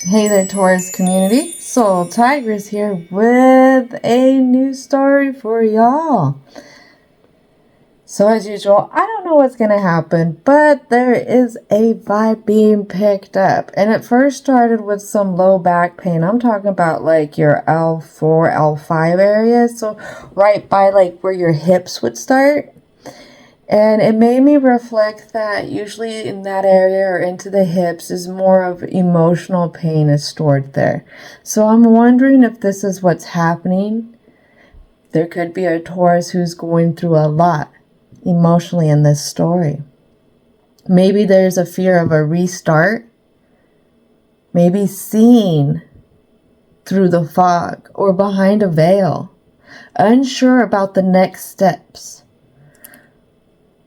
Hey there, Taurus community. Soul Tigress here with a new story for y'all. So as usual, I don't know what's going to happen, but there is a vibe being picked up. And it first started with some low back pain. I'm talking about like your L4, L5 area. So right by like where your hips would start. And it made me reflect that usually in that area or into the hips is more of emotional pain is stored there. So I'm wondering if this is what's happening. There could be a Taurus who's going through a lot emotionally in this story. Maybe there's a fear of a restart. Maybe seeing through the fog or behind a veil. Unsure about the next steps.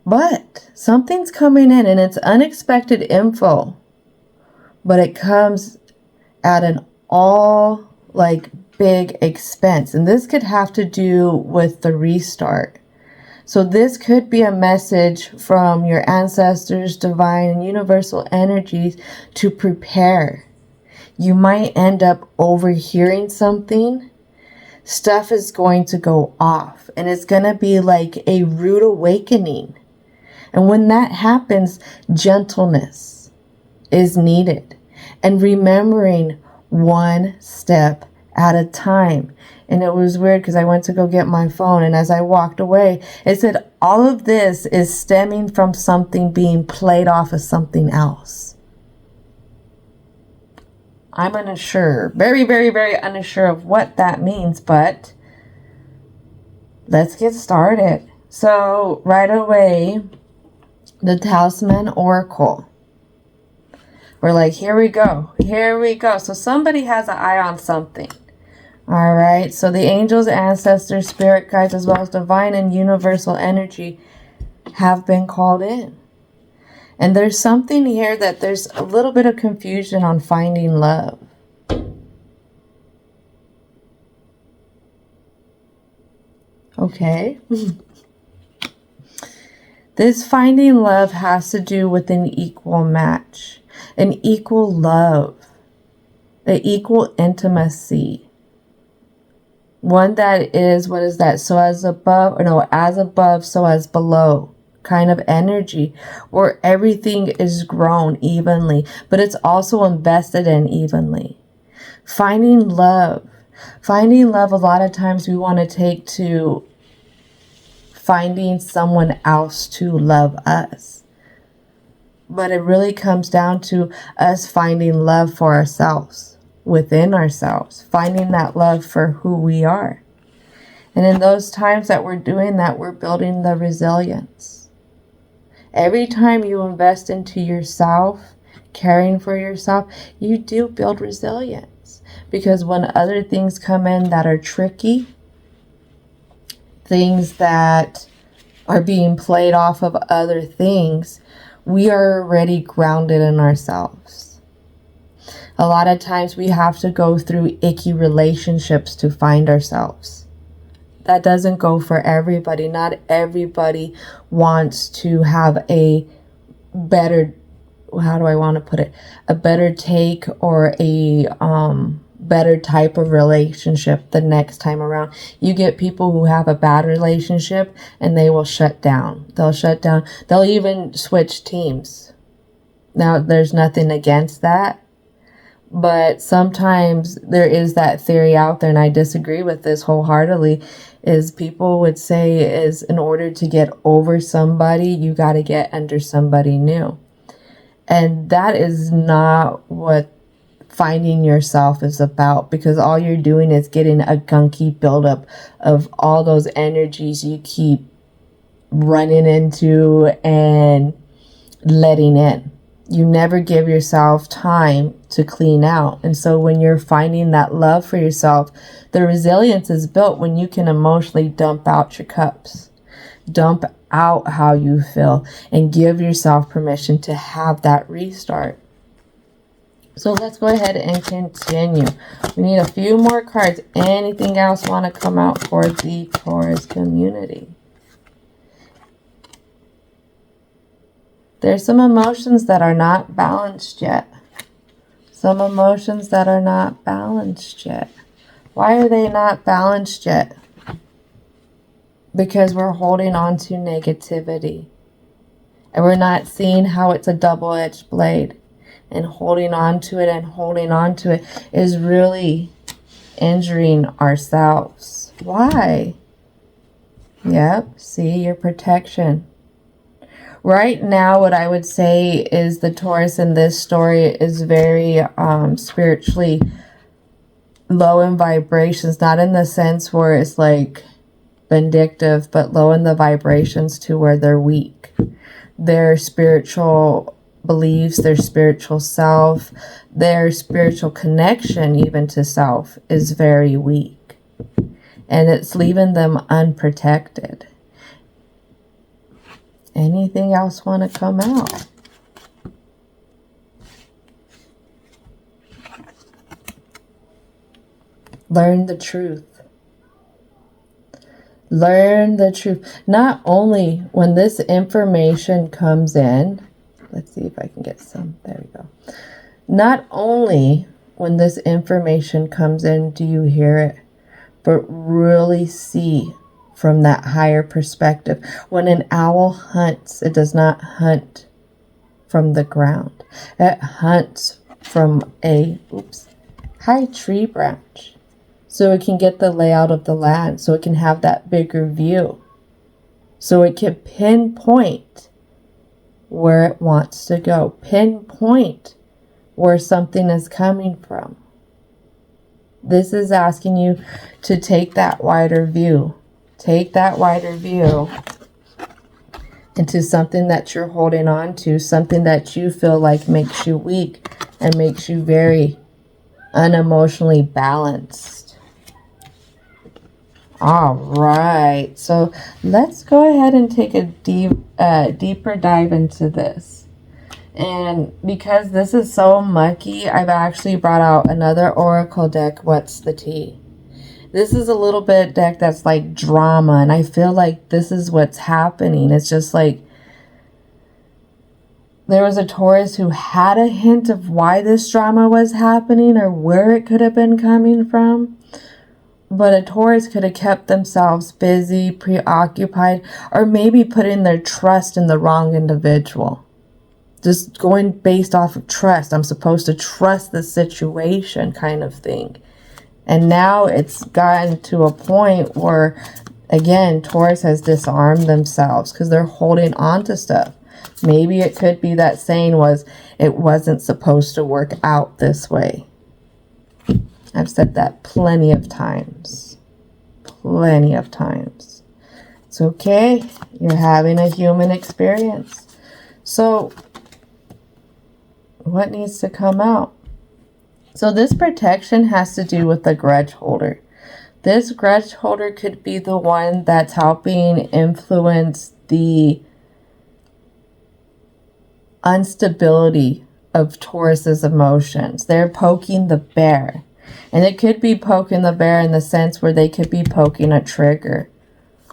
But something's coming in and it's unexpected info. But it comes at an all like big expense. And this could have to do with the restart. So this could be a message from your ancestors, divine and universal energies to prepare. You might end up overhearing something. Stuff is going to go off. And it's going to be like a rude awakening. And when that happens, gentleness is needed. And remembering one step at a time. And it was weird because I went to go get my phone. And as I walked away, it said all of this is stemming from something being played off of something else. I'm unsure. Very, very, very unsure of what that means. But let's get started. So right away, the Talisman Oracle. We're like, here we go. Here we go. So somebody has an eye on something. All right. So the angels, ancestors, spirit guides, as well as divine and universal energy have been called in. And there's something here that there's a little bit of confusion on finding love. Okay. This finding love has to do with an equal match, an equal love, an equal intimacy. One that is, what is that? So as above, or no, as above, so as below kind of energy where everything is grown evenly, but it's also invested in evenly. Finding love, a lot of times we want to take to finding someone else to love us. But it really comes down to us finding love for ourselves, within ourselves, finding that love for who we are. And in those times that we're doing that, we're building the resilience. Every time you invest into yourself, caring for yourself, you do build resilience. Because when other things come in that are tricky, things that are being played off of other things, we are already grounded in ourselves. A lot of times we have to go through icky relationships to find ourselves. That doesn't go for everybody. Not everybody wants to have a better, how do I want to put it? A better take or a better type of relationship the next time around. You get people who have a bad relationship and they will shut down. They'll shut down. They'll even switch teams. Now, there's nothing against that. But sometimes there is that theory out there, and I disagree with this wholeheartedly, is people would say is in order to get over somebody, you got to get under somebody new. And that is not what finding yourself is about, because all you're doing is getting a gunky buildup of all those energies you keep running into and letting in. You never give yourself time to clean out. And so when you're finding that love for yourself, the resilience is built when you can emotionally dump out your cups. Dump out how you feel and give yourself permission to have that restart. So let's go ahead and continue. We need a few more cards. Anything else want to come out for the Taurus community? There's some emotions that are not balanced yet. Some emotions that are not balanced yet. Why are they not balanced yet? Because we're holding on to negativity. And we're not seeing how it's a double-edged blade. And holding on to it and holding on to it is really injuring ourselves. Why? Yep, see, your protection. Right now, what I would say is the Taurus in this story is very spiritually low in vibrations. Not in the sense where it's like vindictive, but low in the vibrations to where they're weak. Their spiritual beliefs, their spiritual self, their spiritual connection even to self is very weak. And it's leaving them unprotected. Anything else want to come out? Learn the truth. Learn the truth. Not only when this information comes in, let's see if I can get some, there we go. Not only when this information comes in do you hear it, but really see from that higher perspective. When an owl hunts, it does not hunt from the ground. It hunts from a high tree branch. So it can get the layout of the land. So it can have that bigger view. So it can pinpoint where it wants to go. Pinpoint where something is coming from. This is asking you to take that wider view. Take that wider view into something that you're holding on to. Something that you feel like makes you weak and makes you very unemotionally balanced. All right, so let's go ahead and take a deeper dive into this. And because this is so mucky, I've actually brought out another oracle deck, What's the Tea? This is a little bit deck that's like drama, and I feel like this is what's happening. It's just like there was a Taurus who had a hint of why this drama was happening or where it could have been coming from. But a Taurus could have kept themselves busy, preoccupied, or maybe putting their trust in the wrong individual. Just going based off of trust. I'm supposed to trust the situation kind of thing. And now it's gotten to a point where, again, Taurus has disarmed themselves because they're holding on to stuff. Maybe it could be that saying was, it wasn't supposed to work out this way. I've said that plenty of times. Plenty of times. It's okay. You're having a human experience. So, what needs to come out? So this protection has to do with the grudge holder. This grudge holder could be the one that's helping influence the instability of Taurus's emotions. They're poking the bear. And it could be poking the bear in the sense where they could be poking a trigger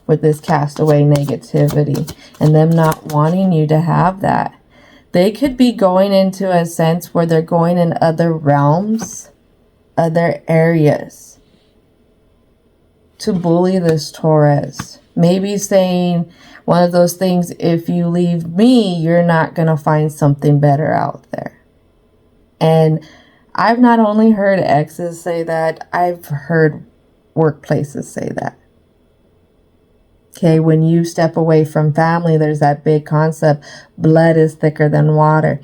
with this castaway negativity and them not wanting you to have that. They could be going into a sense where they're going in other realms, other areas to bully this Taurus. Maybe saying one of those things, if you leave me, you're not going to find something better out there. And I've not only heard exes say that, I've heard workplaces say that. Okay, when you step away from family, there's that big concept, blood is thicker than water.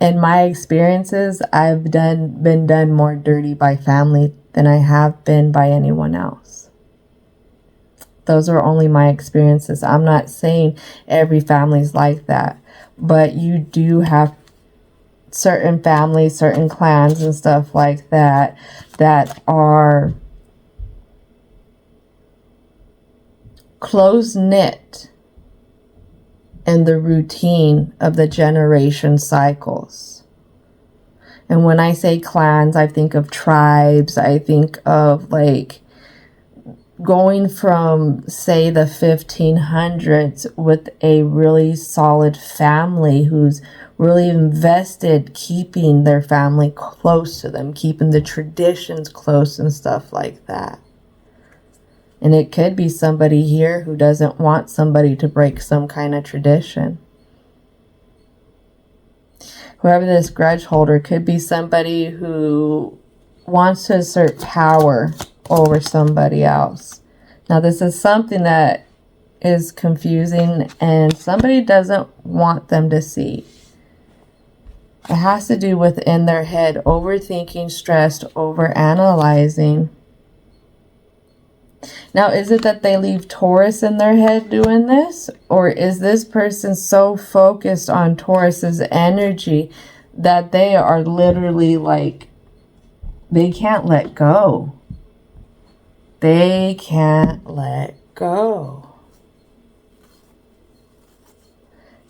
In my experiences, I've been done more dirty by family than I have been by anyone else. Those are only my experiences. I'm not saying every family's like that, but you do have certain families, certain clans and stuff like that, that are close-knit in the routine of the generation cycles. And when I say clans, I think of tribes, I think of like going from, say, the 1500s with a really solid family who's really invested keeping their family close to them, keeping the traditions close and stuff like that. And it could be somebody here who doesn't want somebody to break some kind of tradition. Whoever this grudge holder could be somebody who wants to assert power over somebody else. Now, this is something that is confusing and somebody doesn't want them to see. It has to do within their head, overthinking, stressed, overanalyzing. Now, is it that they leave Taurus in their head doing this? Or is this person so focused on Taurus's energy that they are literally like, they can't let go? They can't let go.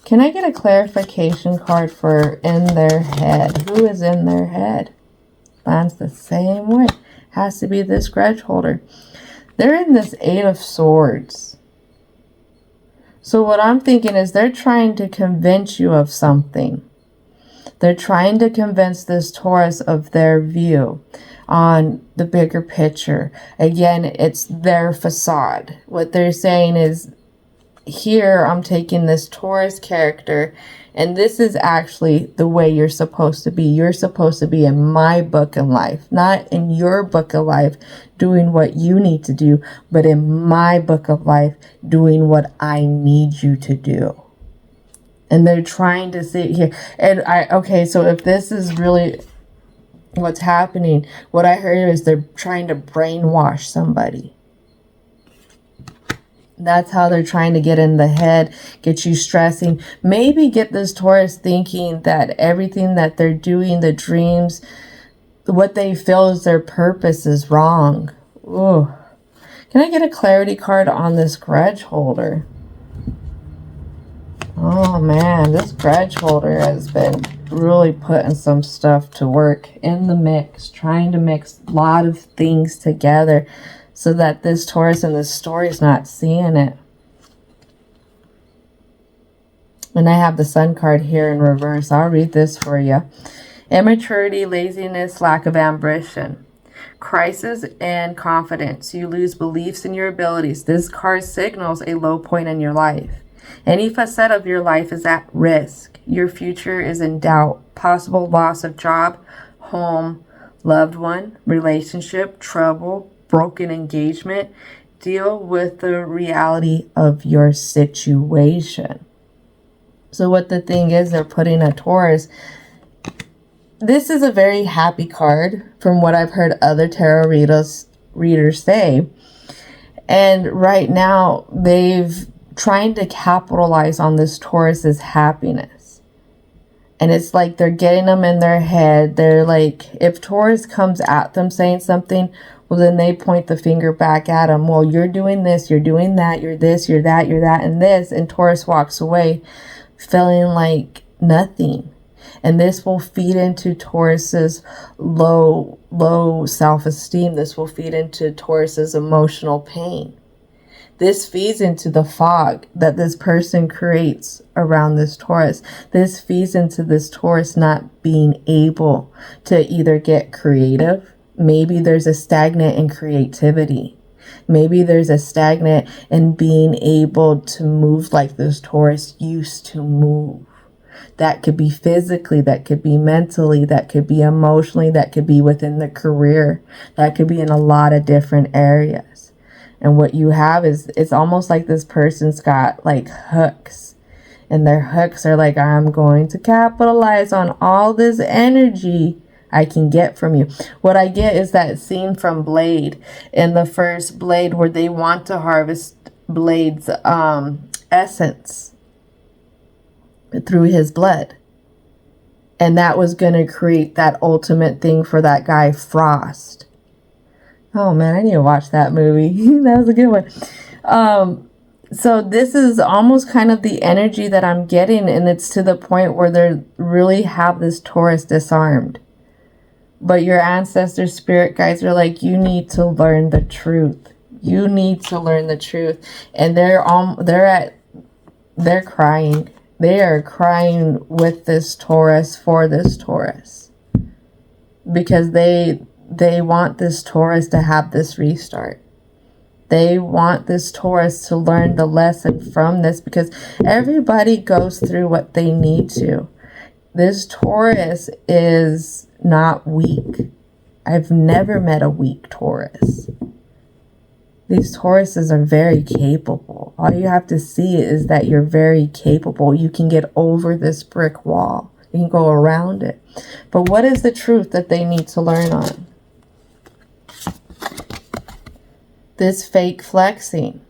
Can I get a clarification card for in their head? Who is in their head? Lands the same way. Has to be this grudge holder. They're in this 8 of Swords. So what I'm thinking is they're trying to convince you of something. They're trying to convince this Taurus of their view on the bigger picture. Again, it's their facade. What they're saying is, here I'm taking this Taurus character, and this is actually the way you're supposed to be. You're supposed to be in my book of life, not in your book of life doing what you need to do, but in my book of life doing what I need you to do. And they're trying to sit here. And okay, so if this is really what's happening, what I heard is they're trying to brainwash somebody. That's how they're trying to get in the head, get you stressing, maybe get this Taurus thinking that everything that they're doing, the dreams, what they feel is their purpose is wrong. Ooh. Can I get a clarity card on this grudge holder? Oh man, this grudge holder has been really putting some stuff to work in the mix, trying to mix a lot of things together so that this Taurus in this story is not seeing it. And I have the Sun card here in reverse. I'll read this for you. Immaturity, laziness, lack of ambition. Crisis and confidence. You lose beliefs in your abilities. This card signals a low point in your life. Any facet of your life is at risk. Your future is in doubt. Possible loss of job, home, loved one, relationship, trouble, broken engagement. Deal with the reality of your situation. So what the thing is, they're putting a Taurus. This is a very happy card from what I've heard other tarot readers say. And right now, they've trying to capitalize on this Taurus's happiness. And it's like they're getting them in their head. They're like, if Taurus comes at them saying something, well, then they point the finger back at them. Well, you're doing this, you're doing that, you're this, you're that, you're that, and this. And Taurus walks away feeling like nothing. And this will feed into Taurus's low self-esteem. This will feed into Taurus's emotional pain. This feeds into the fog that this person creates around this Taurus. This feeds into this Taurus not being able to either get creative. Maybe there's a stagnant in creativity. Maybe there's a stagnant in being able to move like this Taurus used to move. That could be physically, that could be mentally, that could be emotionally, that could be within the career. That could be in a lot of different areas. And what you have is, it's almost like this person's got like hooks. And their hooks are like, I'm going to capitalize on all this energy I can get from you. What I get is that scene from Blade, in the first Blade, where they want to harvest Blade's essence through his blood. And that was going to create that ultimate thing for that guy, Frost. Oh man, I need to watch that movie. That was a good one. So this is almost kind of the energy that I'm getting, and it's to the point where they really have this Taurus disarmed. But your ancestors, spirit guides are like, you need to learn the truth. You need to learn the truth. And they're crying. They are crying with this Taurus, for this Taurus. Because they want this Taurus to have this restart. They want this Taurus to learn the lesson from this, because everybody goes through what they need to. This Taurus is not weak. I've never met a weak Taurus. These Tauruses are very capable. All you have to see is that you're very capable. You can get over this brick wall. You can go around it. But what is the truth that they need to learn on? This fake flexing.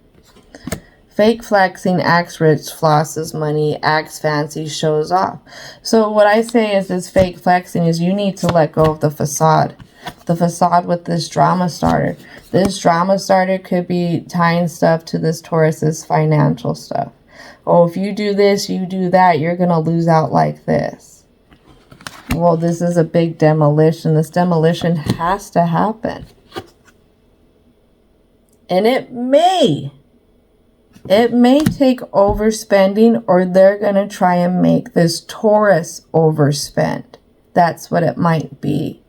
Fake flexing acts rich, flosses money, acts fancy, shows off. So what I say is this fake flexing is you need to let go of the facade. The facade with this drama starter. This drama starter could be tying stuff to this Taurus's financial stuff. Oh, if you do this, you do that, you're going to lose out like this. Well, this is a big demolition. This demolition has to happen. And it may take overspending, or they're going to try and make this Taurus overspend. That's what it might be.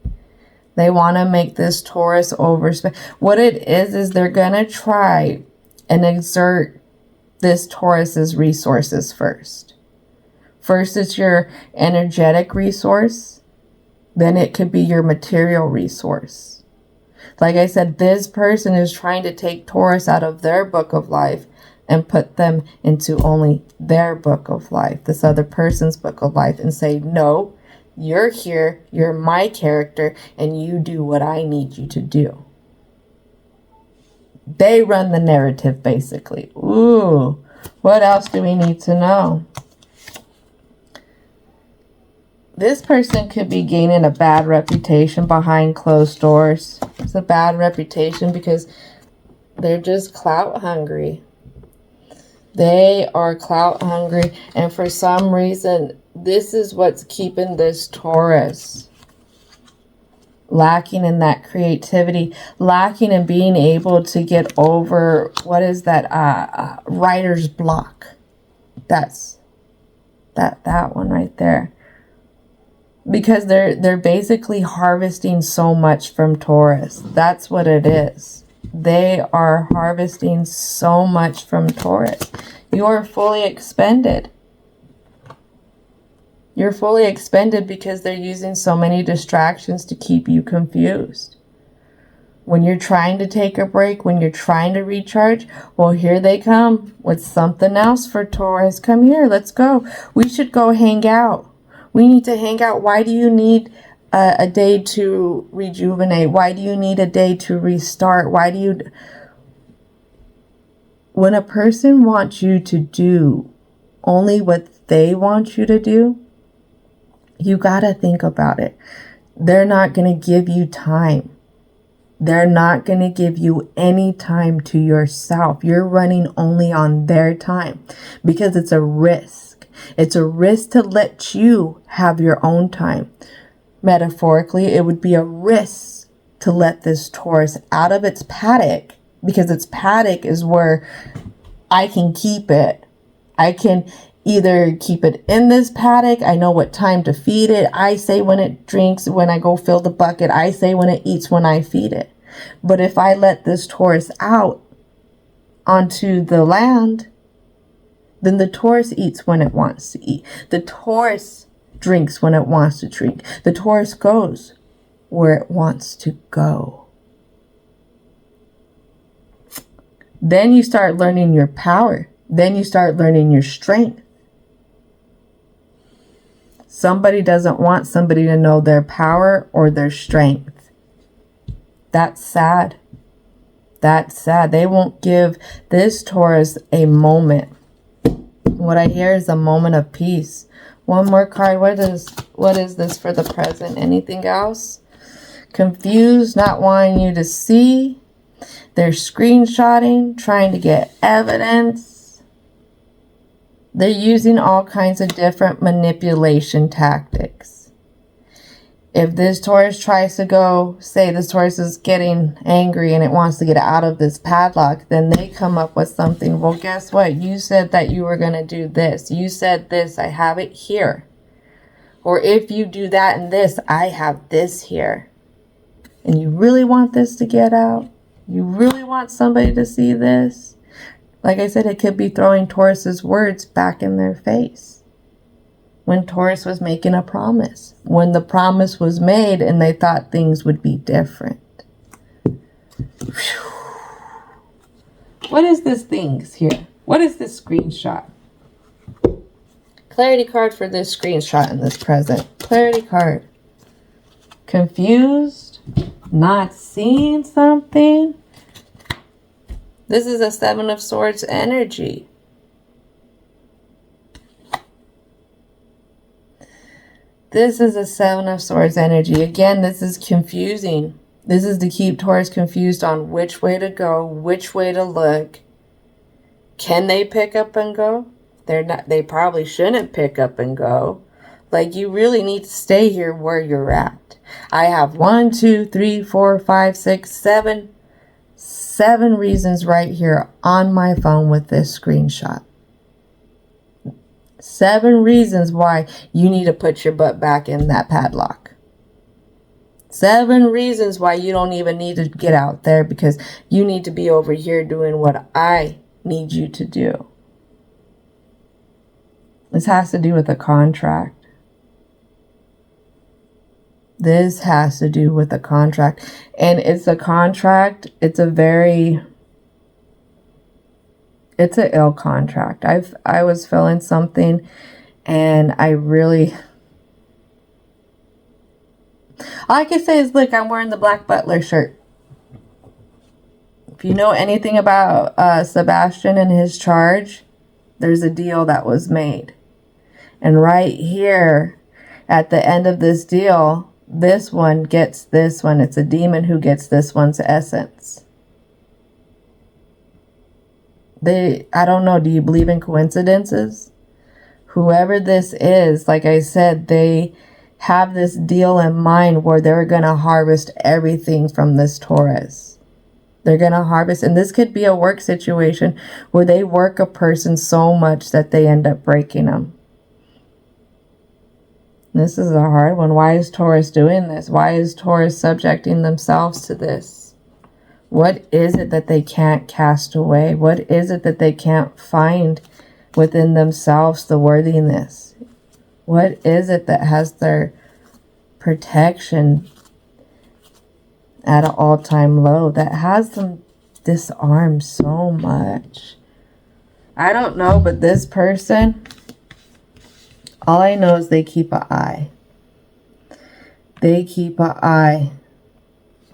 They want to make this Taurus overspend. What it is they're going to try and exert this Taurus's resources first. First, it's your energetic resource. Then it could be your material resource. Like I said, this person is trying to take Taurus out of their book of life and put them into only their book of life, this other person's book of life, and say, no, you're here, you're my character, and you do what I need you to do. They run the narrative, basically. Ooh, what else do we need to know? This person could be gaining a bad reputation behind closed doors. It's a bad reputation because they're just clout hungry. They are clout hungry, and for some reason, this is what's keeping this Taurus lacking in that creativity, lacking in being able to get over, what is that, writer's block. That's that one right there. Because they're basically harvesting so much from Taurus. That's what it is. They are harvesting so much from Taurus. You're fully expended. You're fully expended because they're using so many distractions to keep you confused. When you're trying to take a break, when you're trying to recharge, well, here they come with something else for Taurus. Come here, let's go. We should go hang out. We need to hang out. Why do you need a day to rejuvenate? Why do you need a day to restart? When a person wants you to do only what they want you to do, you got to think about it. They're not going to give you time. They're not going to give you any time to yourself. You're running only on their time because it's a risk. It's a risk to let you have your own time. Metaphorically, it would be a risk to let this Taurus out of its paddock, because its paddock is where I can keep it. I can either keep it in this paddock. I know what time to feed it. I say when it drinks, when I go fill the bucket. I say when it eats, when I feed it. But if I let this Taurus out onto the land, then the Taurus eats when it wants to eat. The Taurus drinks when it wants to drink. The Taurus goes where it wants to go. Then you start learning your power. Then you start learning your strength. Somebody doesn't want somebody to know their power or their strength. That's sad. That's sad. They won't give this Taurus a moment. What I hear is a moment of peace. One more card. What is this for the present? Anything else? Confused, not wanting you to see. They're screenshotting, trying to get evidence. They're using all kinds of different manipulation tactics. If this Taurus tries to go, say this Taurus is getting angry and it wants to get out of this padlock, then they come up with something. Well, guess what? You said that you were going to do this. You said this. I have it here. Or if you do that and this, I have this here. And you really want this to get out? You really want somebody to see this? Like I said, it could be throwing Taurus's words back in their face. When Taurus was making a promise. When the promise was made and they thought things would be different. Whew. What is this things here? What is this screenshot? Clarity card for this screenshot in this present. Clarity card. Confused? Not seeing something? This is a Seven of Swords energy. This is a Seven of Swords energy. Again, this is confusing. This is to keep Taurus confused on which way to go, which way to look. Can they pick up and go? They probably shouldn't pick up and go. Like, you really need to stay here where you're at. I have 1, 2, 3, 4, 5, 6, 7. 7 reasons right here on my phone with this screenshot. 7 reasons why you need to put your butt back in that padlock. 7 reasons why you don't even need to get out there, because you need to be over here doing what I need you to do. This has to do with a contract. This has to do with a contract. And it's a contract. It's an ill contract. I was feeling something, and all I can say is, look, I'm wearing the Black Butler shirt. If you know anything about Sebastian and his charge, there's a deal that was made. And right here at the end of this deal, this one gets this one. It's a demon who gets this one's essence. I don't know, do you believe in coincidences? Whoever this is, like I said, they have this deal in mind where they're going to harvest everything from this Taurus. They're going to harvest, and this could be a work situation where they work a person so much that they end up breaking them. This is a hard one. Why is Taurus doing this? Why is Taurus subjecting themselves to this? What is it that they can't cast away? What is it that they can't find within themselves the worthiness? What is it that has their protection at an all-time low, that has them disarmed so much? I don't know, but this person, all I know is they keep an eye. They keep an eye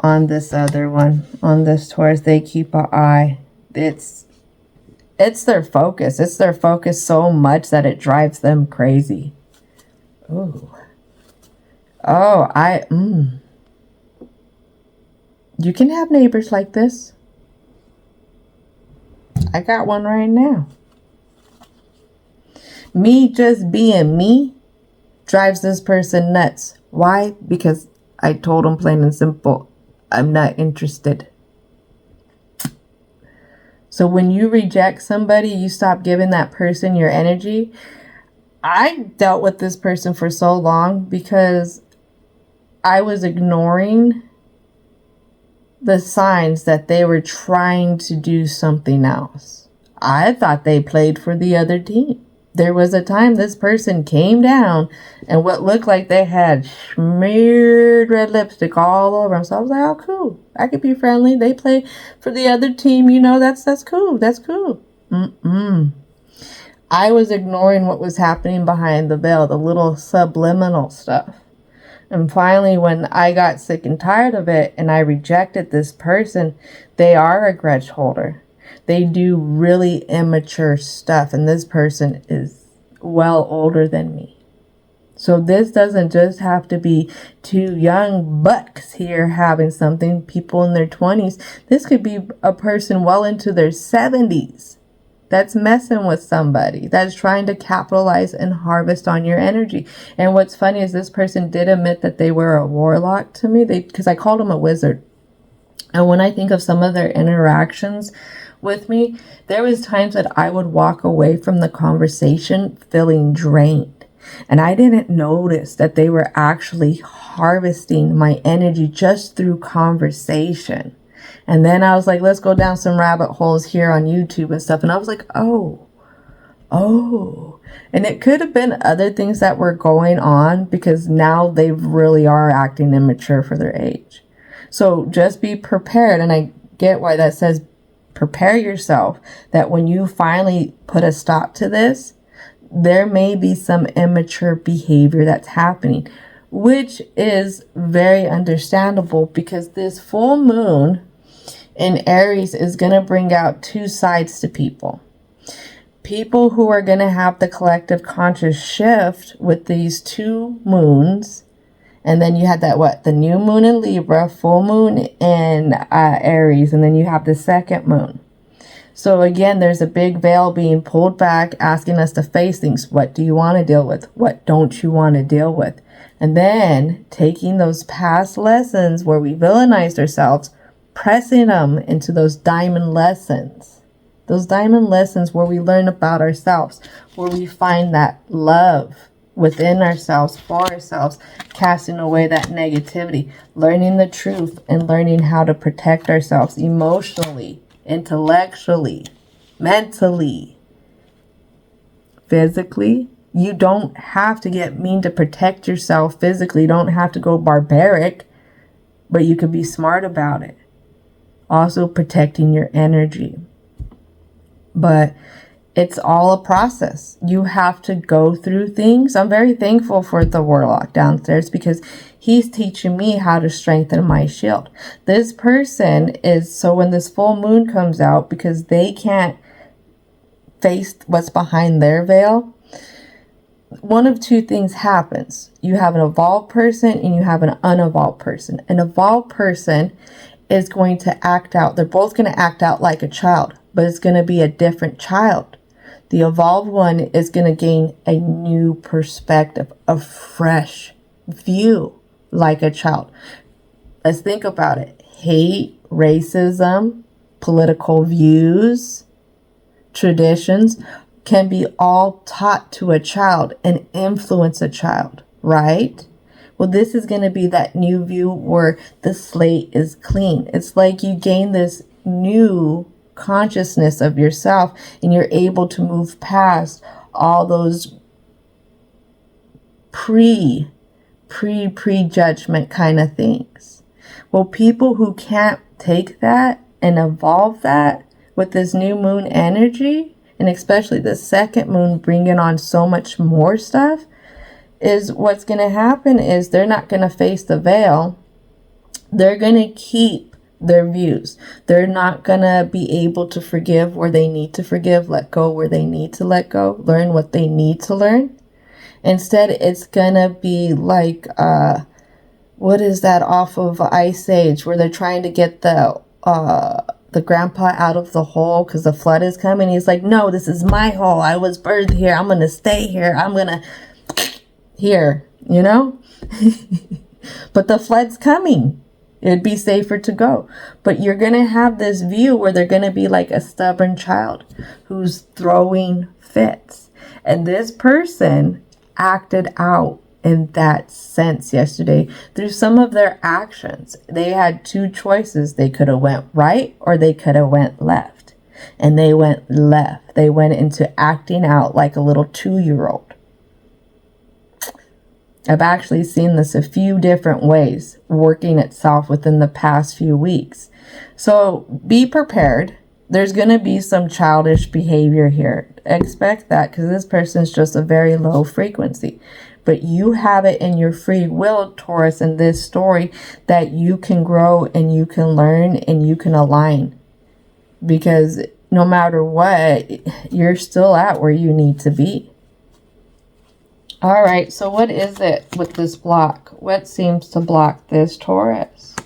on this other one, on this Taurus. They keep an eye. It's their focus. It's their focus so much that it drives them crazy. Ooh. Oh, you can have neighbors like this. I got one right now. Me just being me drives this person nuts. Why? Because I told him plain and simple, I'm not interested. So when you reject somebody, you stop giving that person your energy. I dealt with this person for so long because I was ignoring the signs that they were trying to do something else. I thought they played for the other team. There was a time this person came down and what looked like they had smeared red lipstick all over them. So I was like, oh, cool. I could be friendly. They play for the other team. You know, that's cool. That's cool. I was ignoring what was happening behind the veil, the little subliminal stuff. And finally, when I got sick and tired of it and I rejected this person, they are a grudge holder. They do really immature stuff. And this person is well older than me. So this doesn't just have to be two young bucks here having something, people in their 20s. This could be a person well into their 70s that's messing with somebody, that's trying to capitalize and harvest on your energy. And what's funny is this person did admit that they were a warlock to me, because I called them a wizard. And when I think of some of their interactions with me, there was times that I would walk away from the conversation feeling drained. And I didn't notice that they were actually harvesting my energy just through conversation. And then I was like, let's go down some rabbit holes here on YouTube and stuff. And I was like, oh. And it could have been other things that were going on, because now they really are acting immature for their age. So just be prepared. And I get why that says prepare yourself, that when you finally put a stop to this, there may be some immature behavior that's happening, which is very understandable, because this full moon in Aries is going to bring out two sides to people. People who are going to have the collective conscious shift with these two moons. And then you had that, the new moon in Libra, full moon in Aries, and then you have the second moon. So again, there's a big veil being pulled back, asking us to face things. What do you want to deal with? What don't you want to deal with? And then taking those past lessons where we villainized ourselves, pressing them into those diamond lessons. Those diamond lessons where we learn about ourselves, where we find that love within ourselves, for ourselves, casting away that negativity, learning the truth, and learning how to protect ourselves emotionally, intellectually, mentally, physically. You don't have to get mean to protect yourself physically. You don't have to go barbaric, but you could be smart about it. Also protecting your energy. But it's all a process. You have to go through things. I'm very thankful for the warlock downstairs, because he's teaching me how to strengthen my shield. This person is, so when this full moon comes out, because they can't face what's behind their veil, one of two things happens. You have an evolved person and you have an unevolved person. An evolved person is going to act out. They're both going to act out like a child, but it's going to be a different child. The evolved one is going to gain a new perspective, a fresh view like a child. Let's think about it. Hate, racism, political views, traditions can be all taught to a child and influence a child, right? Well, this is going to be that new view where the slate is clean. It's like you gain this new consciousness of yourself, and you're able to move past all those prejudgment kind of things. Well, people who can't take that and evolve that with this new moon energy, and especially the second moon bringing on so much more stuff, is what's going to happen is they're not going to face the veil. They're going to keep their views. They're not going to be able to forgive where they need to forgive, let go where they need to let go, learn what they need to learn. Instead, it's going to be like, what is that off of Ice Age, where they're trying to get the grandpa out of the hole because the flood is coming. He's like, no, this is my hole. I was birthed here. I'm going to stay here. I'm going to here, you know? But the flood's coming. It'd be safer to go. But you're going to have this view where they're going to be like a stubborn child who's throwing fits. And this person acted out in that sense yesterday through some of their actions. They had two choices. They could have went right or they could have went left. And they went left. They went into acting out like a little 2-year-old. I've actually seen this a few different ways working itself within the past few weeks. So be prepared. There's going to be some childish behavior here. Expect that, because this person's just a very low frequency. But you have it in your free will, Taurus, in this story, that you can grow and you can learn and you can align. Because no matter what, you're still at where you need to be. All right, so what is it with this block? What seems to block this, Taurus?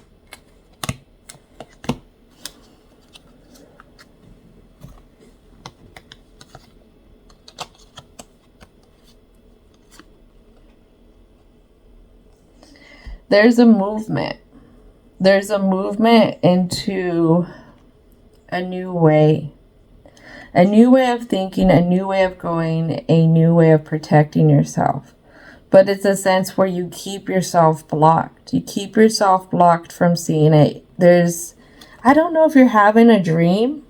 there's a movement. There's a movement into a new way. A new way of thinking, a new way of going, a new way of protecting yourself. But it's a sense where you keep yourself blocked. You keep yourself blocked from seeing it. I don't know if you're having a dream.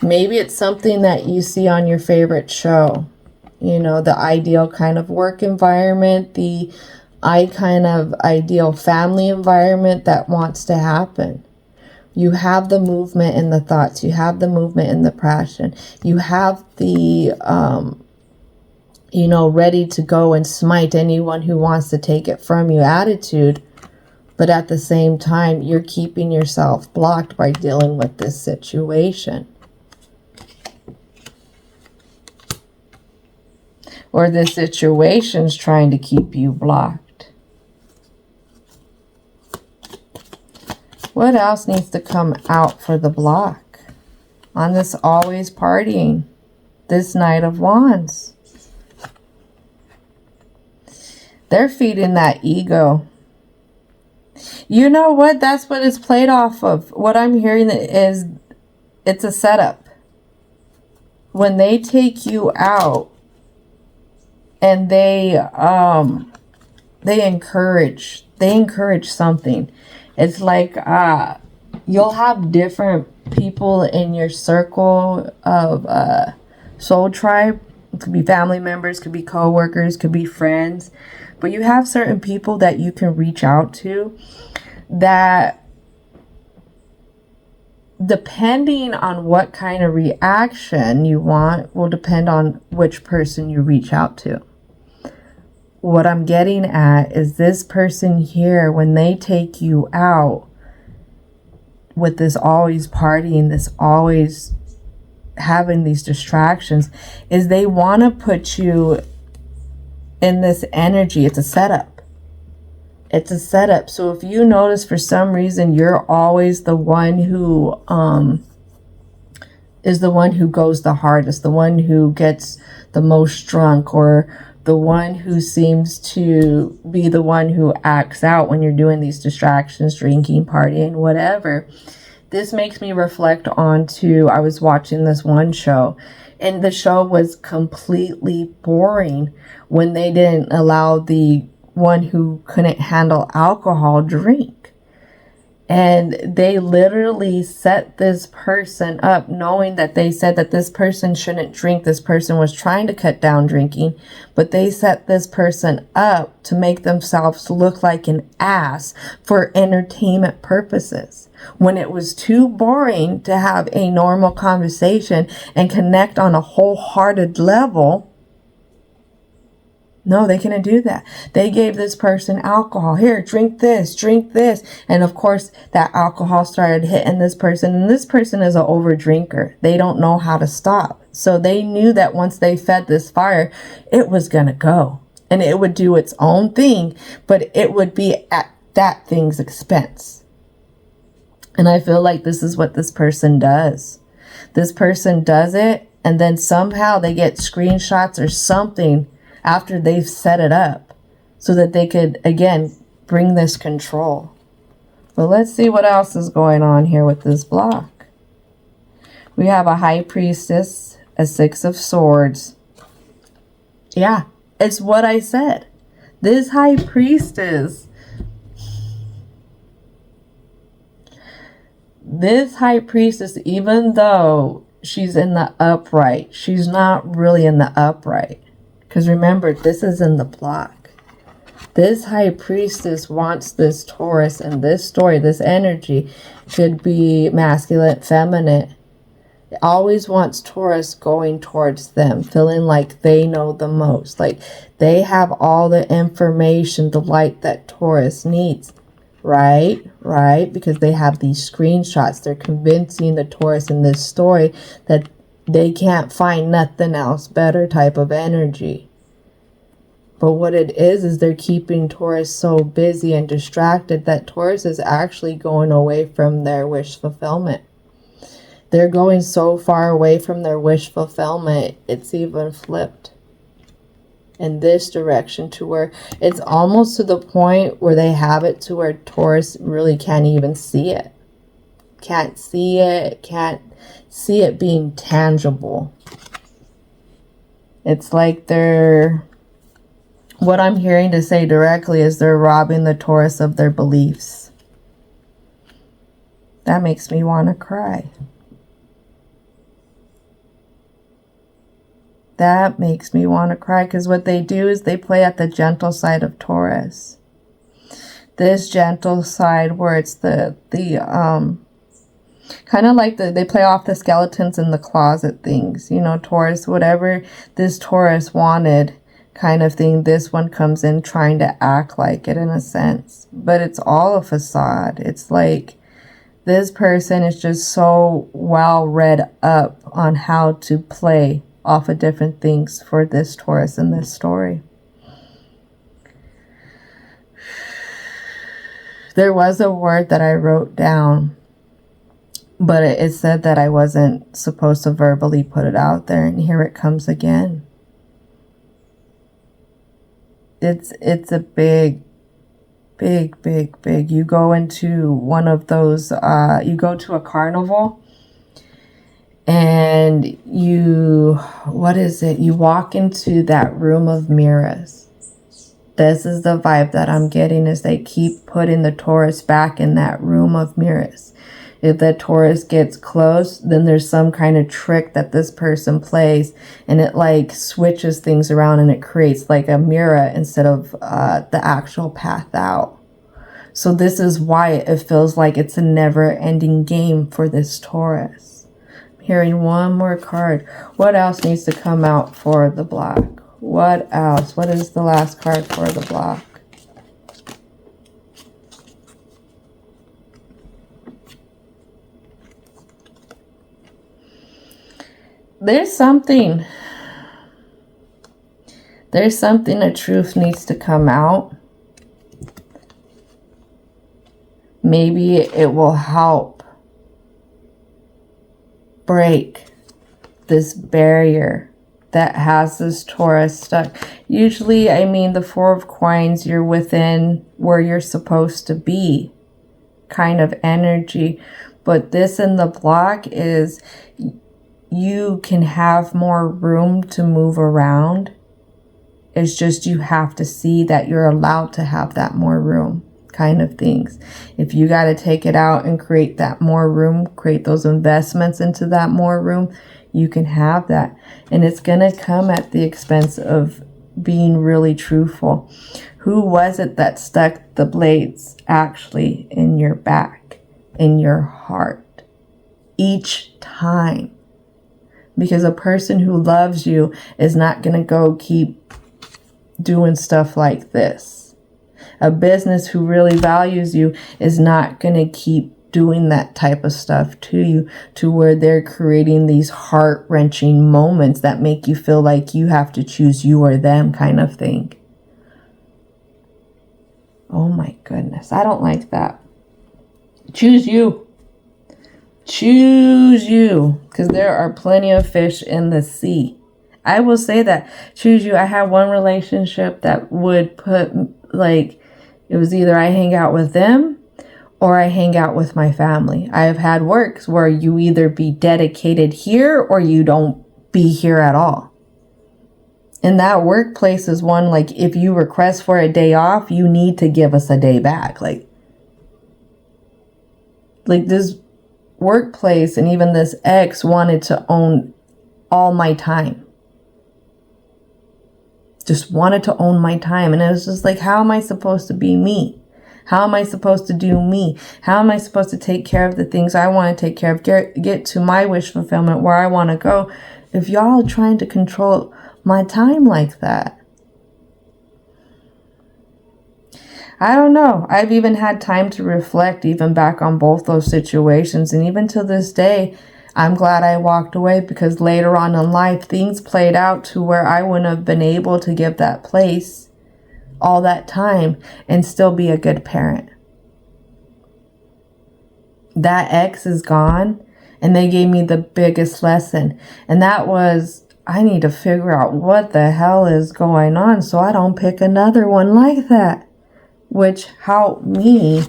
Maybe it's something that you see on your favorite show. You know, the ideal kind of work environment, the kind of ideal family environment that wants to happen. You have the movement in the thoughts. You have the movement in the passion. You have the, ready to go and smite anyone who wants to take it from you attitude. But at the same time, you're keeping yourself blocked by dealing with this situation. Or this situation's trying to keep you blocked. What else needs to come out for the block on this always partying, this Knight of Wands? They're feeding that ego. You know what? That's what it's played off of. What I'm hearing is it's a setup. When they take you out and they encourage something. It's like you'll have different people in your circle of soul tribe. It could be family members, could be co-workers, could be friends. But you have certain people that you can reach out to that, depending on what kind of reaction you want, will depend on which person you reach out to. What I'm getting at is this person here, when they take you out with this always partying, this always having these distractions, is they want to put you in this energy. It's a setup. It's a setup. So if you notice for some reason you're always the one who is the one who goes the hardest, the one who gets the most drunk, or the one who seems to be the one who acts out when you're doing these distractions, drinking, partying, whatever. This makes me reflect on I was watching this one show, and the show was completely boring when they didn't allow the one who couldn't handle alcohol drink. And they literally set this person up, knowing that they said that this person shouldn't drink. This person was trying to cut down drinking, but they set this person up to make themselves look like an ass for entertainment purposes. When it was too boring to have a normal conversation and connect on a wholehearted level, no, they couldn't do that. They gave this person alcohol. Here, drink this, drink this. And of course, that alcohol started hitting this person. And this person is an over drinker. They don't know how to stop. So they knew that once they fed this fire, it was going to go. And it would do its own thing. But it would be at that thing's expense. And I feel like this is what this person does. This person does it. And then somehow they get screenshots or something after they've set it up so that they could, again, bring this control. But let's see what else is going on here with this block. We have a High Priestess, a Six of Swords. Yeah, it's what I said. This High Priestess, even though she's in the upright, she's not really in the upright. Because remember, this is in the block. This High Priestess wants this Taurus, and this story, this energy, should be masculine, feminine. It always wants Taurus going towards them, feeling like they know the most. Like they have all the information, the light that Taurus needs. Right? Because they have these screenshots. They're convincing the Taurus in this story that they can't find nothing else better type of energy. But what it is they're keeping Taurus so busy and distracted that Taurus is actually going away from their wish fulfillment. They're going so far away from their wish fulfillment, it's even flipped. in this direction, to where it's almost to the point where they have it to where Taurus really can't even see it. Can't see it being tangible. It's like what I'm hearing to say directly is they're robbing the Taurus of their beliefs. That makes me want to cry. That makes me want to cry, because what they do is they play at the gentle side of Taurus. This gentle side where it's the kind of like they play off the skeletons in the closet things. You know, Taurus, whatever this Taurus wanted kind of thing, this one comes in trying to act like it in a sense. But it's all a facade. It's like this person is just so well read up on how to play off of different things for this Taurus in this story. There was a word that I wrote down, but it said that I wasn't supposed to verbally put it out there, and here it comes again. It's a big. You go into one of those, you go to a carnival, and you walk into that room of mirrors. This is the vibe that I'm getting, is they keep putting the Taurus back in that room of mirrors. If the Taurus gets close, then there's some kind of trick that this person plays, and it like switches things around, and it creates like a mirror instead of the actual path out. So this is why it feels like it's a never-ending game for this Taurus. Hearing one more card. What else needs to come out for the block? What else? What is the last card for the block? There's something. The truth needs to come out. Maybe it will help break this barrier that has this Taurus stuck. Usually, I mean, the Four of Coins, you're within where you're supposed to be kind of energy. But this in the block is you can have more room to move around. It's just you have to see that you're allowed to have that more room kind of things. If you got to take it out and create that more room, create those investments into that more room, you can have that. And it's going to come at the expense of being really truthful. Who was it that stuck the blades actually in your back, in your heart, each time? Because a person who loves you is not going to go keep doing stuff like this. A business who really values you is not going to keep doing that type of stuff to you, to where they're creating these heart-wrenching moments that make you feel like you have to choose you or them kind of thing. Oh my goodness, I don't like that. Choose you. Choose you, because there are plenty of fish in the sea. I will say that. Choose you. I had one relationship that would put, like, it was either I hang out with them or I hang out with my family. I have had works where you either be dedicated here or you don't be here at all. And that workplace is one, like, if you request for a day off, you need to give us a day back. Like this workplace and even this ex wanted to own all my time. Just wanted to own my time. And it was just like, how am I supposed to be me? How am I supposed to do me? How am I supposed to take care of the things I want to take care of? Get to my wish fulfillment where I want to go, if y'all are trying to control my time like that? I don't know. I've even had time to reflect even back on both those situations. And even to this day, I'm glad I walked away, because later on in life, things played out to where I wouldn't have been able to give that place all that time and still be a good parent. That ex is gone, and they gave me the biggest lesson. And that was, I need to figure out what the hell is going on so I don't pick another one like that. Which helped me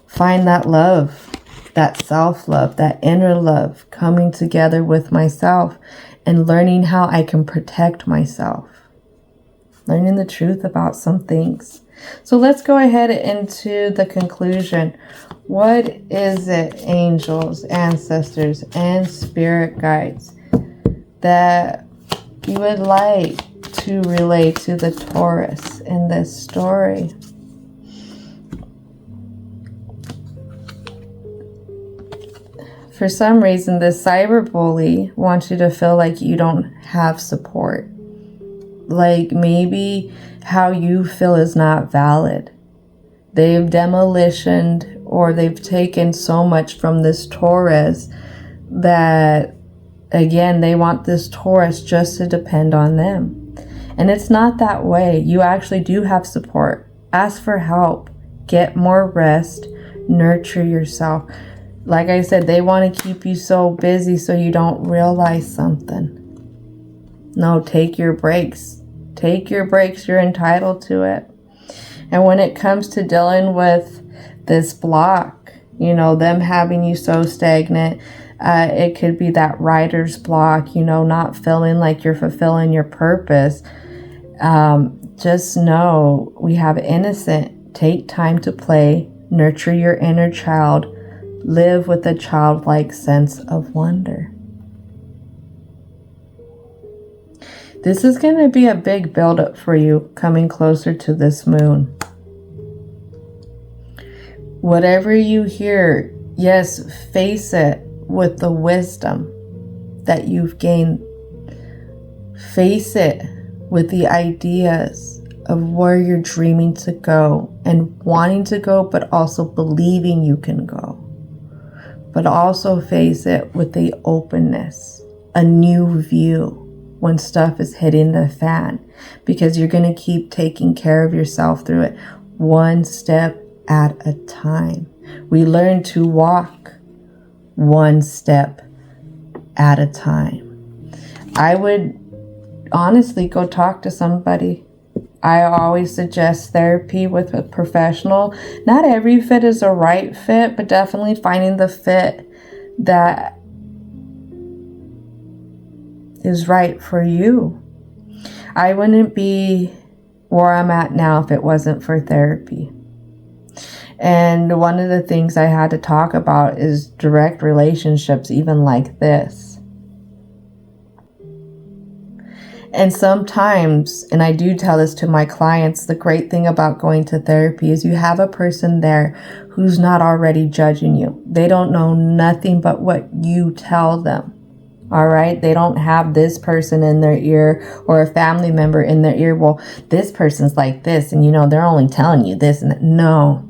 find that love, that self-love, that inner love, coming together with myself and learning how I can protect myself. Learning the truth about some things. So let's go ahead into the conclusion. What is it, angels, ancestors, and spirit guides, that you would like to relay to the Taurus in this story? For some reason, the cyberbully wants you to feel like you don't have support. Like maybe how you feel is not valid. They've demolitioned or they've taken so much from this Taurus that, again, they want this Taurus just to depend on them. And it's not that way. You actually do have support. Ask for help. Get more rest. Nurture yourself. Like I said, they want to keep you so busy so you don't realize something. No, take your breaks. Take your breaks. You're entitled to it. And when it comes to dealing with this block, you know, them having you so stagnant, it could be that writer's block, you know, not feeling like you're fulfilling your purpose. Just know we have innocent. Take time to play. Nurture your inner child. Live with a childlike sense of wonder. This is going to be a big buildup for you coming closer to this moon. Whatever you hear, yes, face it with the wisdom that you've gained. Face it with the ideas of where you're dreaming to go and wanting to go, but also believing you can go. But also face it with the openness, a new view when stuff is hitting the fan, because you're going to keep taking care of yourself through it, one step at a time. We learn to walk one step at a time. I would honestly go talk to somebody. I always suggest therapy with a professional. Not every fit is a right fit, but definitely finding the fit that is right for you. I wouldn't be where I'm at now if it wasn't for therapy. And one of the things I had to talk about is direct relationships, even like this. And sometimes, and I do tell this to my clients, the great thing about going to therapy is you have a person there who's not already judging you. They don't know nothing but what you tell them. All right. They don't have this person in their ear or a family member in their ear. Well, this person's like this and, you know, they're only telling you this and that. No,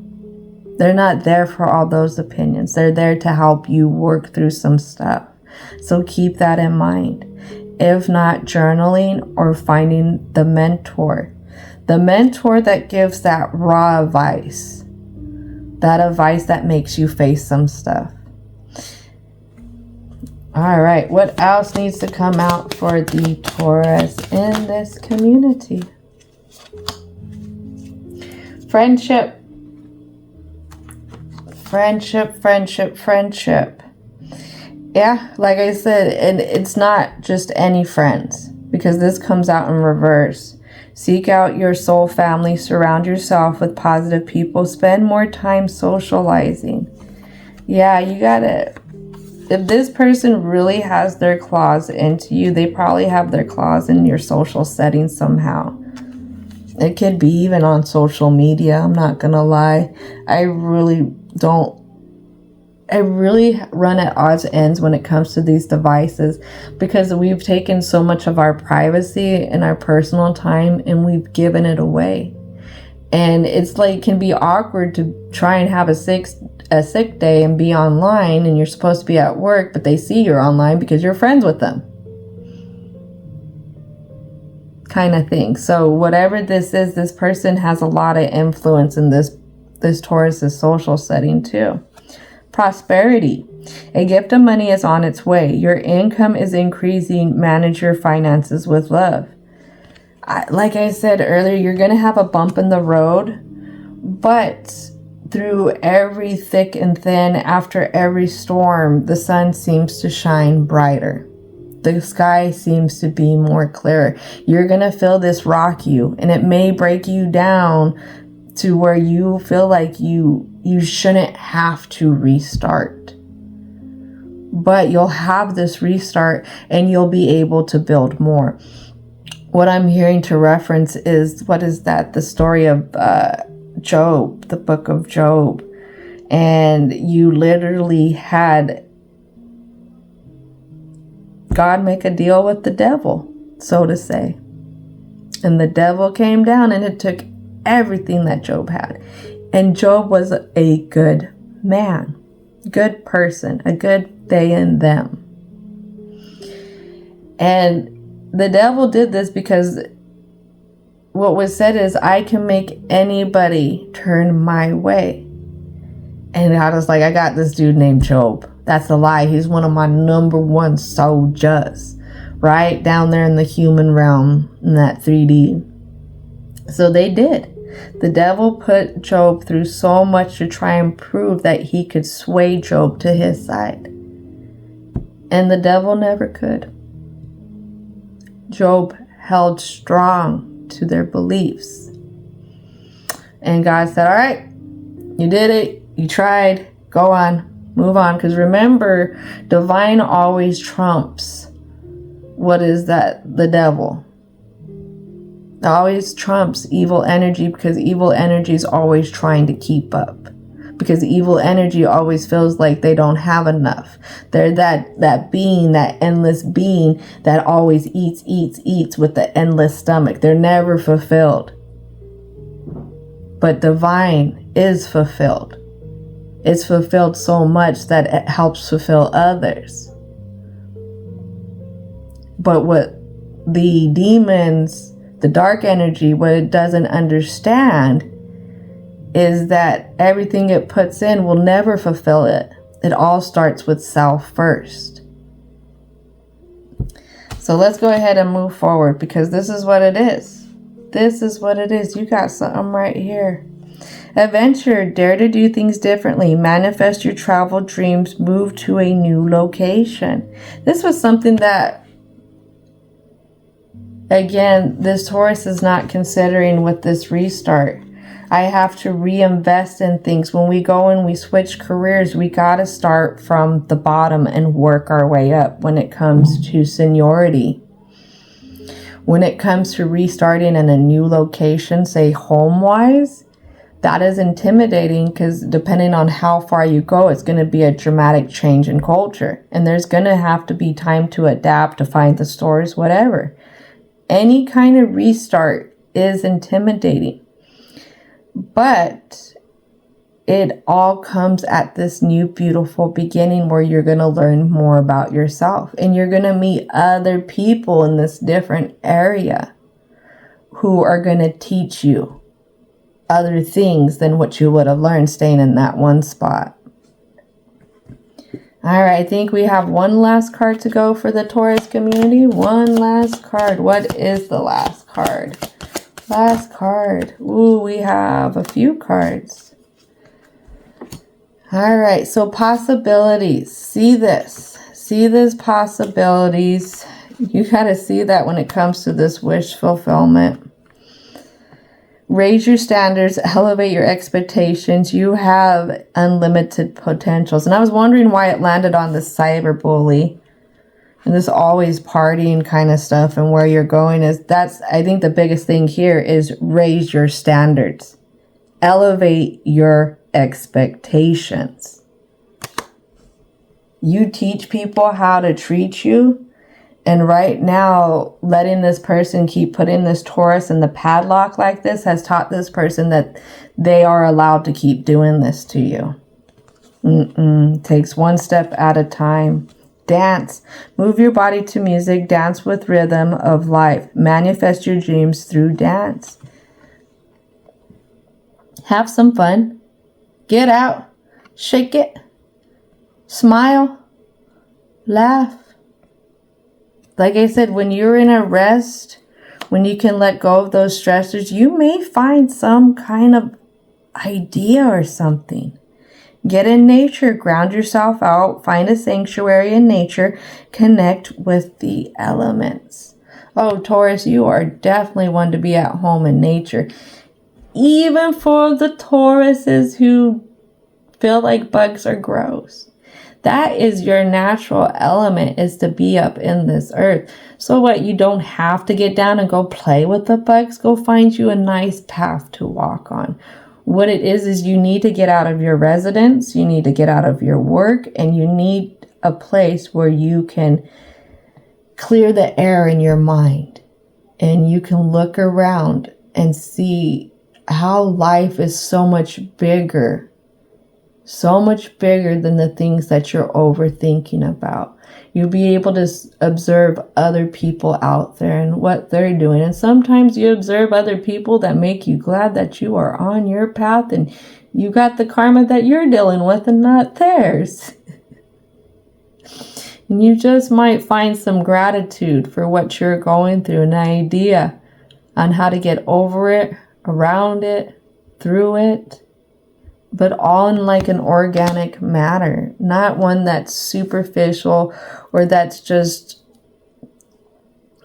they're not there for all those opinions. They're there to help you work through some stuff. So keep that in mind. If not, journaling or finding the mentor that gives that raw advice, that advice that makes you face some stuff. All right, what else needs to come out for the Taurus in this community? Friendship. Friendship. Yeah, like I said, and it's not just any friends, because this comes out in reverse. Seek out your soul family. Surround yourself with positive people. Spend more time socializing. Yeah, you gotta... If this person really has their claws into you, they probably have their claws in your social setting somehow. It could be even on social media. I'm not gonna lie. I really run at odds ends when it comes to these devices, because we've taken so much of our privacy and our personal time and we've given it away. And it's like, can be awkward to try and have a sick day and be online, and you're supposed to be at work, but they see you're online because you're friends with them. Kind of thing. So whatever this is, this person has a lot of influence in this Taurus's social setting too. Prosperity. A gift of money is on its way. Your income is increasing. Manage your finances with love. Like I said earlier, you're going to have a bump in the road, but through every thick and thin, after every storm, the sun seems to shine brighter. The sky seems to be more clear. You're going to feel this rock you, and it may break you down to where you feel like you shouldn't have to restart. But you'll have this restart and you'll be able to build more. What I'm hearing to reference is, the story of Job, the book of Job. And you literally had God make a deal with the devil, so to say. And the devil came down and it took everything that Job had. And Job was a good man, good person, a good they and them. And the devil did this because what was said is, I can make anybody turn my way. And God was like, I got this dude named Job. That's a lie. He's one of my number one soldiers, right? Down there in the human realm, in that 3D. So they did. The devil put Job through so much to try and prove that he could sway Job to his side. And the devil never could. Job held strong to their beliefs. And God said, all right, you did it. You tried. Go on. Move on. Because remember, divine always trumps. What is that? The devil. It always trumps evil energy, because evil energy is always trying to keep up. Because evil energy always feels like they don't have enough. They're that being, that endless being that always eats with the endless stomach. They're never fulfilled. But divine is fulfilled. It's fulfilled so much that it helps fulfill others. But what the demons, the dark energy, what it doesn't understand is that everything it puts in will never fulfill it. It all starts with self first. So let's go ahead and move forward, because this is what it is. This is what it is. You got something right here. Adventure, dare to do things differently. Manifest your travel dreams. Move to a new location. This was something that, again, this Taurus is not considering with this restart. I have to reinvest in things. When we go and we switch careers, we got to start from the bottom and work our way up when it comes to seniority. When it comes to restarting in a new location, say home-wise, that is intimidating, because depending on how far you go, it's going to be a dramatic change in culture. And there's going to have to be time to adapt, to find the stores, whatever. Any kind of restart is intimidating. But it all comes at this new beautiful beginning where you're going to learn more about yourself. And you're going to meet other people in this different area who are going to teach you other things than what you would have learned staying in that one spot. All right, I think we have one last card to go for the Taurus community. One last card. What is the last card? Last card. Ooh, we have a few cards. All right, so possibilities. See this. See these possibilities. You got to see that when it comes to this wish fulfillment. Raise your standards, elevate your expectations. You have unlimited potentials. And I was wondering why it landed on the cyber bully and this always partying kind of stuff, and where you're going is, that's, I think the biggest thing here is raise your standards. Elevate your expectations. You teach people how to treat you. And right now, letting this person keep putting this Taurus in the padlock like this has taught this person that they are allowed to keep doing this to you. Takes one step at a time. Dance. Move your body to music. Dance with rhythm of life. Manifest your dreams through dance. Have some fun. Get out. Shake it. Smile. Laugh. Like I said, when you're in a rest, when you can let go of those stressors, you may find some kind of idea or something. Get in nature, ground yourself out, find a sanctuary in nature, connect with the elements. Oh, Taurus, you are definitely one to be at home in nature. Even for the Tauruses who feel like bugs are gross. That is your natural element, is to be up in this earth. So what, you don't have to get down and go play with the bugs. Go find you a nice path to walk on. What it is you need to get out of your residence, you need to get out of your work, and you need a place where you can clear the air in your mind. And you can look around and see how life is so much bigger than the things that you're overthinking about. You'll be able to observe other people out there and what they're doing. And sometimes you observe other people that make you glad that you are on your path and you got the karma that you're dealing with and not theirs. And you just might find some gratitude for what you're going through, an idea on how to get over it, around it, through it. But all in like an organic manner, not one that's superficial or that's just,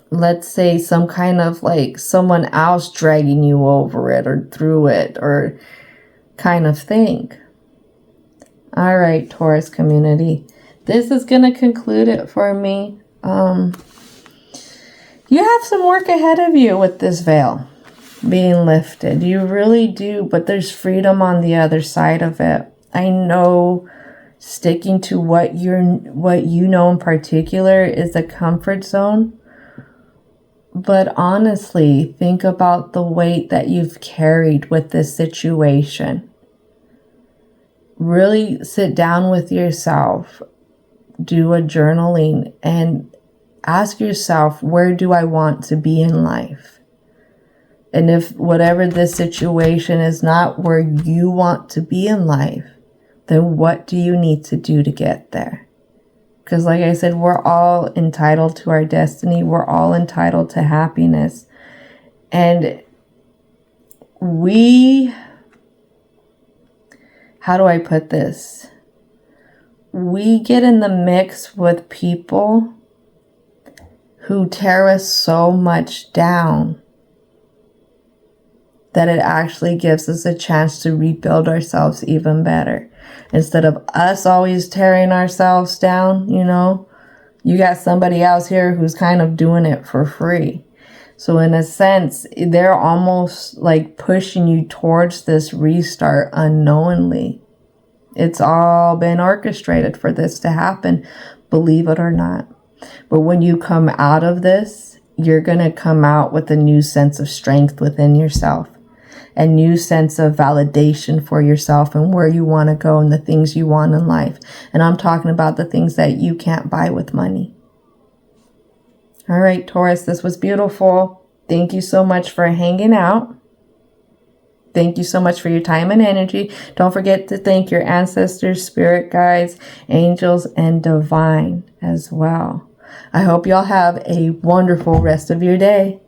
let's say, some kind of like someone else dragging you over it or through it or kind of thing. All right, Taurus community, this is going to conclude it for me. You have some work ahead of you with this veil being lifted. You really do, but there's freedom on the other side of it. I know sticking to what you know in particular is a comfort zone, but honestly, think about the weight that you've carried with this situation. Really sit down with yourself, do a journaling, and ask yourself, where do I want to be in life? And if whatever this situation is not where you want to be in life, then what do you need to do to get there? Because like I said, we're all entitled to our destiny. We're all entitled to happiness. And how do I put this? We get in the mix with people who tear us so much down that it actually gives us a chance to rebuild ourselves even better. Instead of us always tearing ourselves down, you got somebody else here who's kind of doing it for free. So in a sense, they're almost like pushing you towards this restart unknowingly. It's all been orchestrated for this to happen, believe it or not. But when you come out of this, you're going to come out with a new sense of strength within yourself. A new sense of validation for yourself and where you want to go and the things you want in life. And I'm talking about the things that you can't buy with money. All right, Taurus, this was beautiful. Thank you so much for hanging out. Thank you so much for your time and energy. Don't forget to thank your ancestors, spirit guides, angels, and divine as well. I hope y'all have a wonderful rest of your day.